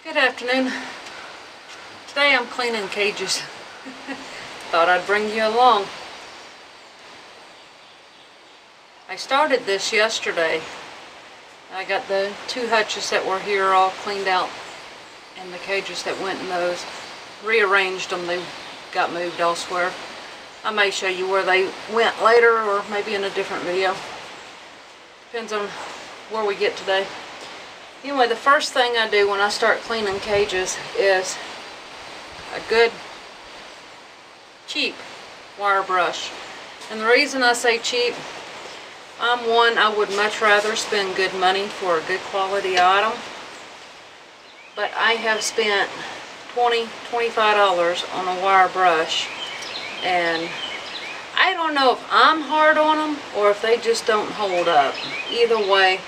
Good afternoon. Today I'm cleaning cages. Thought I'd bring you along. I started this yesterday. I got the two hutches that were here all cleaned out and the cages that went in those. Rearranged them. They got moved elsewhere. I may show you where they went later or maybe in a different video. Depends on where we get today. Anyway, the first thing I do when I start cleaning cages is a good, cheap wire brush. And the reason I say cheap, I would much rather spend good money for a good quality item. But I have spent $20, $25 on a wire brush. And I don't know if I'm hard on them or if they just don't hold up. Either way,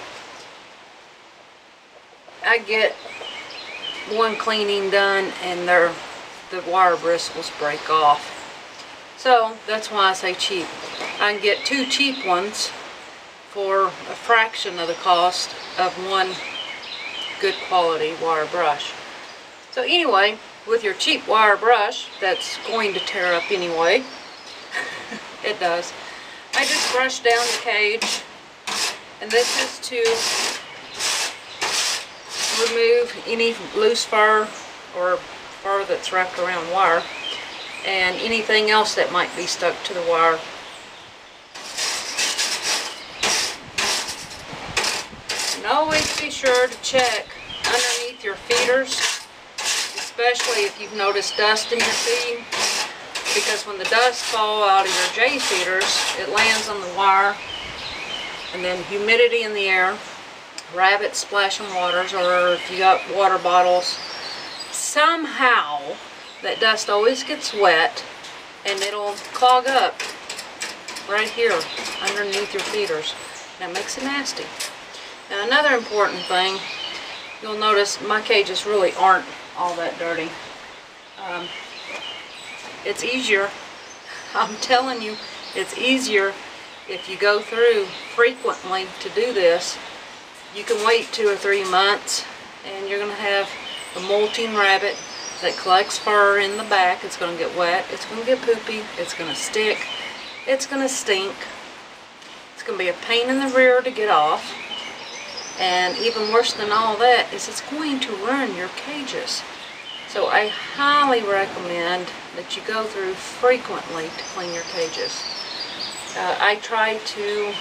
I get one cleaning done and the wire bristles break off. So that's why I say cheap. I can get two cheap ones for a fraction of the cost of one good quality wire brush. So anyway, with your cheap wire brush that's going to tear up anyway, it does, I just brush down the cage, and this is to remove any loose fur or fur that's wrapped around wire and anything else that might be stuck to the wire. And always be sure to check underneath your feeders, especially if you've noticed dust in your feed, because when the dust falls out of your J feeders, it lands on the wire, and then humidity in the air, rabbits splashing waters, or if you got water bottles, somehow that dust always gets wet and it'll clog up right here underneath your feeders. That makes it nasty. Now another important thing, you'll notice my cages really aren't all that dirty. It's easier, I'm telling you, it's easier if you go through frequently to do this. You can wait 2 or 3 months and you're going to have a molting rabbit that collects fur in the back. It's going to get wet, it's going to get poopy, it's going to stick, it's going to stink, it's going to be a pain in the rear to get off, and even worse than all that is it's going to ruin your cages. So I highly recommend that you go through frequently to clean your cages. I try to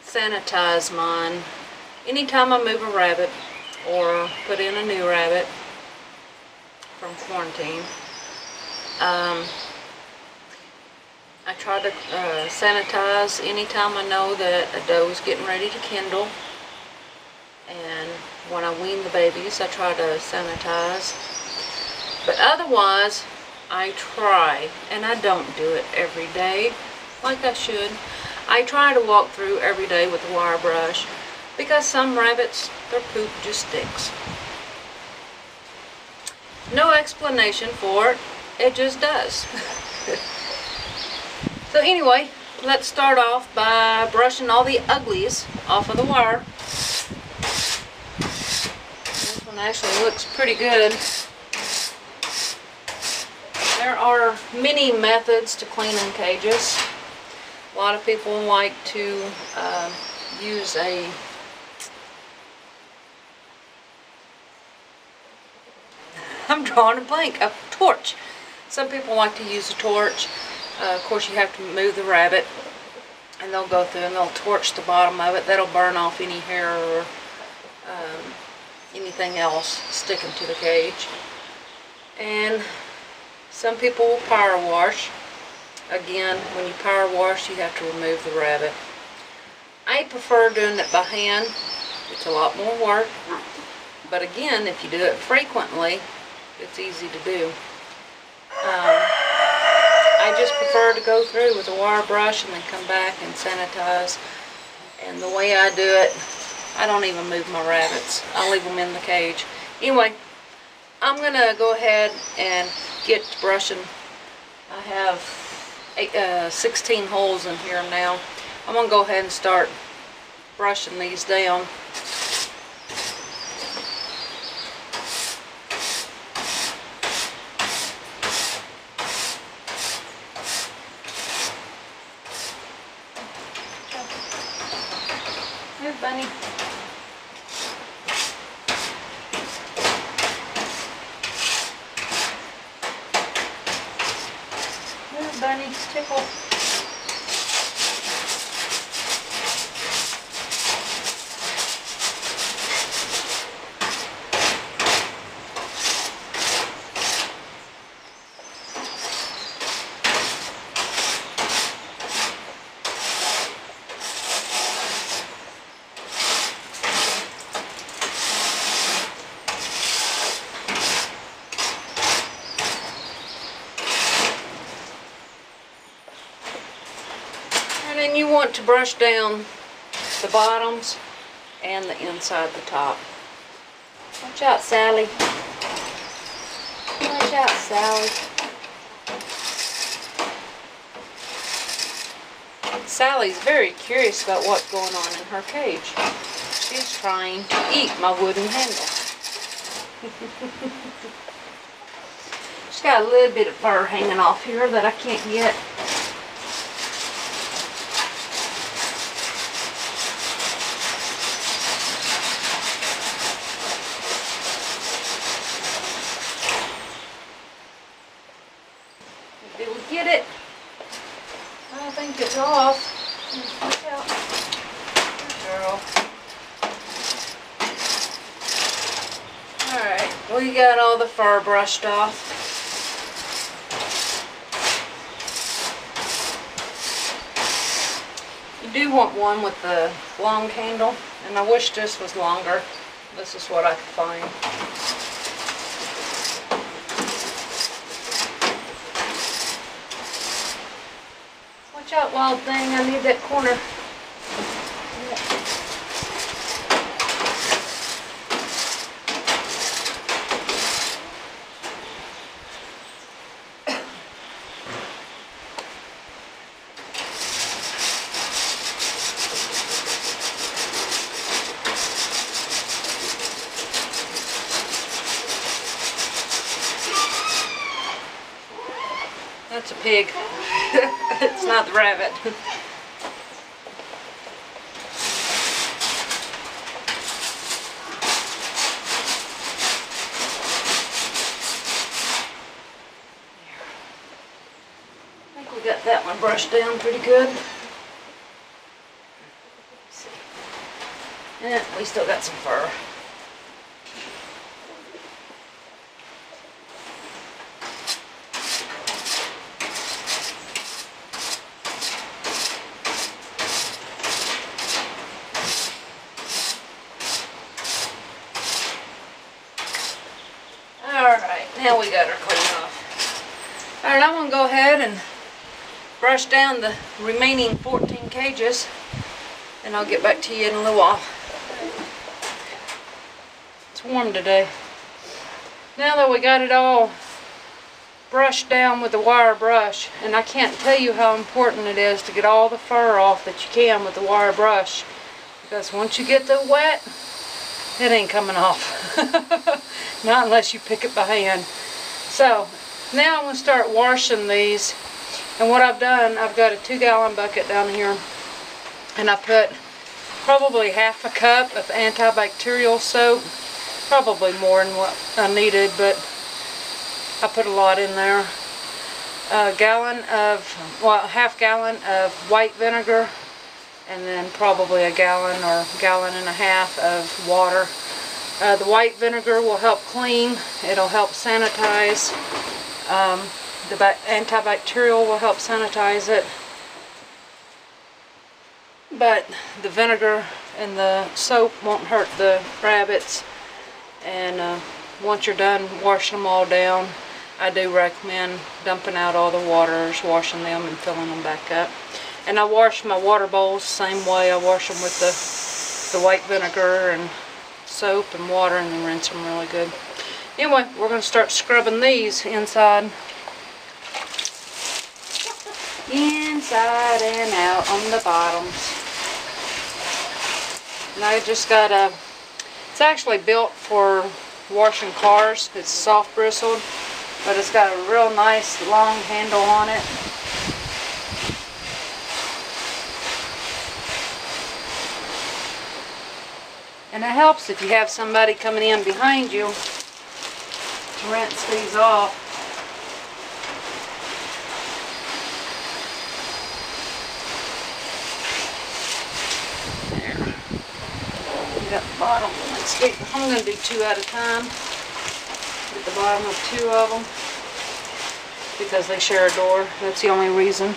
sanitize mine anytime I move a rabbit or put in a new rabbit from quarantine. I try to sanitize anytime I know that a doe is getting ready to kindle, and when I wean the babies I try to sanitize. But otherwise I try, and I don't do it every day like I should, I try to walk through every day with a wire brush, because some rabbits, their poop just sticks. No explanation for it, it just does. So anyway, let's start off by brushing all the uglies off of the wire. This one actually looks pretty good. There are many methods to cleaning cages. A lot of people like to use I'm drawing a blank, a torch. Some people like to use a torch. Of course you have to move the rabbit, and they'll go through and they'll torch the bottom of it. That'll burn off any hair or anything else sticking to the cage. And some people will power wash. Again, when you power wash, you have to remove the rabbit. I prefer doing it by hand. It's a lot more work. But again, if you do it frequently, it's easy to do. I just prefer to go through with a wire brush and then come back and sanitize. And the way I do it, I don't even move my rabbits. I leave them in the cage. Anyway, I'm going to go ahead and get to brushing. I have 16 holes in here now. I'm going to go ahead and start brushing these down. Bunny. Move, Bunny. Tickle. And then you want to brush down the bottoms and the inside the top. Watch out, Sally. Watch out, Sally. Sally's very curious about what's going on in her cage. She's trying to eat my wooden handle. She's got a little bit of fur hanging off here that I can't get. Did we get it? I think it's off. Watch out. Good girl. Alright, we got all the fur brushed off. You do want one with the long handle, and I wish this was longer. This is what I could find. Watch out, wild thing. I need that corner. That's a pig. It's not the rabbit. I think we got that one brushed down pretty good. Let's see. And we still got some fur. Alright, now we got her cleaned off. Alright, I'm going to go ahead and brush down the remaining 14 cages, and I'll get back to you in a little while. It's warm today. Now that we got it all brushed down with the wire brush, and I can't tell you how important it is to get all the fur off that you can with the wire brush, because once you get the wet, it ain't coming off. Not unless you pick it by hand. So now I'm going to start washing these. And what I've done, I've got a 2-gallon bucket down here, and I put probably half a cup of antibacterial soap, probably more than what I needed, but I put a lot in there. A gallon of, well, half gallon of white vinegar, and then probably a gallon or gallon and a half of water. The white vinegar will help clean. It'll help sanitize. The antibacterial will help sanitize it. But the vinegar and the soap won't hurt the rabbits. And once you're done washing them all down, I do recommend dumping out all the waters, washing them and filling them back up. And I wash my water bowls the same way. I wash them with the white vinegar and soap and water, and then rinse them really good. Anyway, we're going to start scrubbing these inside and out on the bottoms. And I just got it's actually built for washing cars. It's soft bristled, but it's got a real nice long handle on it. And it helps if you have somebody coming in behind you to rinse these off. There. You got the bottom. I'm going to do 2 at a time. Get the bottom of 2 of them because they share a door. That's the only reason.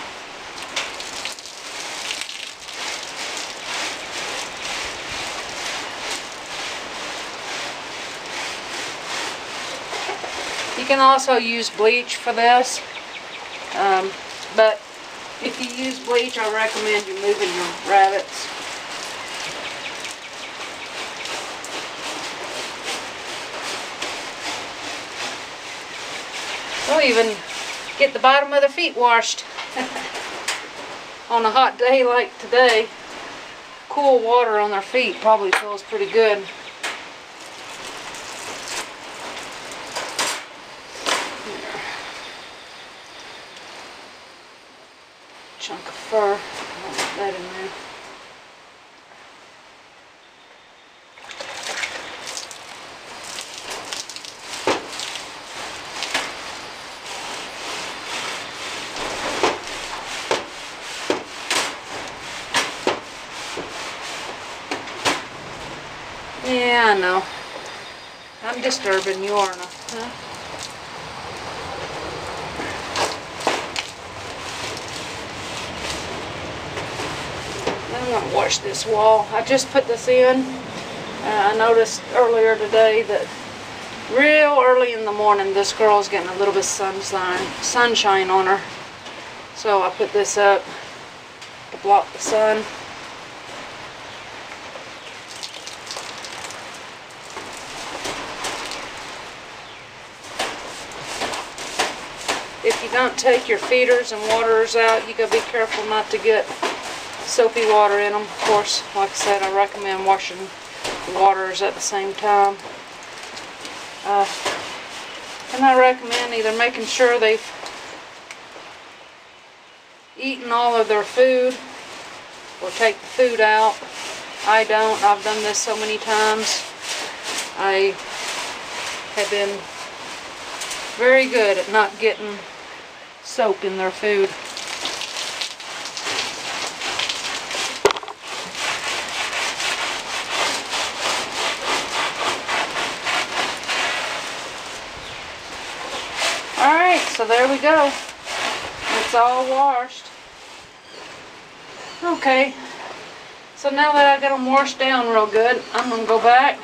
You can also use bleach for this, but if you use bleach, I recommend you moving your rabbits. We'll even get the bottom of their feet washed on a hot day like today. Cool water on their feet probably feels pretty good. Chunk of fur. I'll put that in there. Yeah, I know. I'm disturbing you, aren't I? Huh? I'm going to wash this wall. I just put this in. I noticed earlier today that real early in the morning this girl's getting a little bit of sunshine on her. So I put this up to block the sun. If you don't take your feeders and waterers out, you gotta be careful not to get soapy water in them. Of course, like I said, I recommend washing the waterers at the same time. And I recommend either making sure they've eaten all of their food or take the food out. I don't. I've done this so many times. I have been very good at not getting soap in their food. Alright, so there we go. It's all washed. Okay, so now that I got them washed down real good, I'm going to go back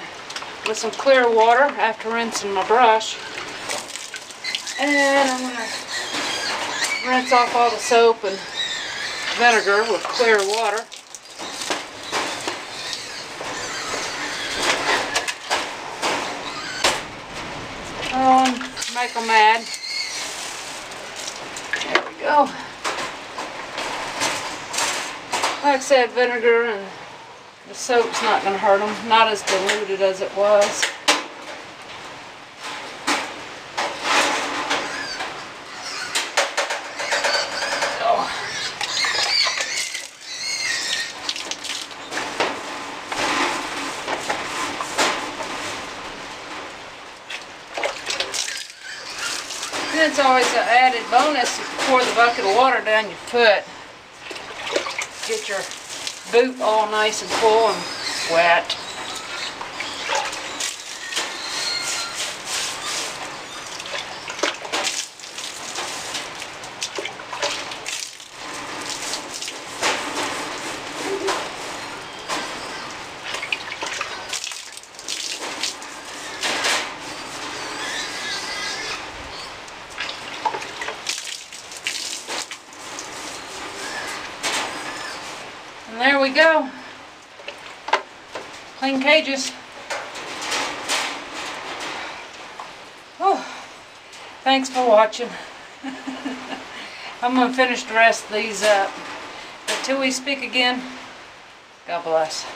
with some clear water after rinsing my brush. And I'm going to rinse off all the soap and vinegar with clear water. Oh, and make them mad. There we go. Like I said, vinegar and the soap's not going to hurt them. Not as diluted as it was. It's always an added bonus if you pour the bucket of water down your foot. Get your boot all nice and full and wet. And there we go. Clean cages. Oh, thanks for watching. I'm going to finish the rest of these up. Until we speak again, God bless.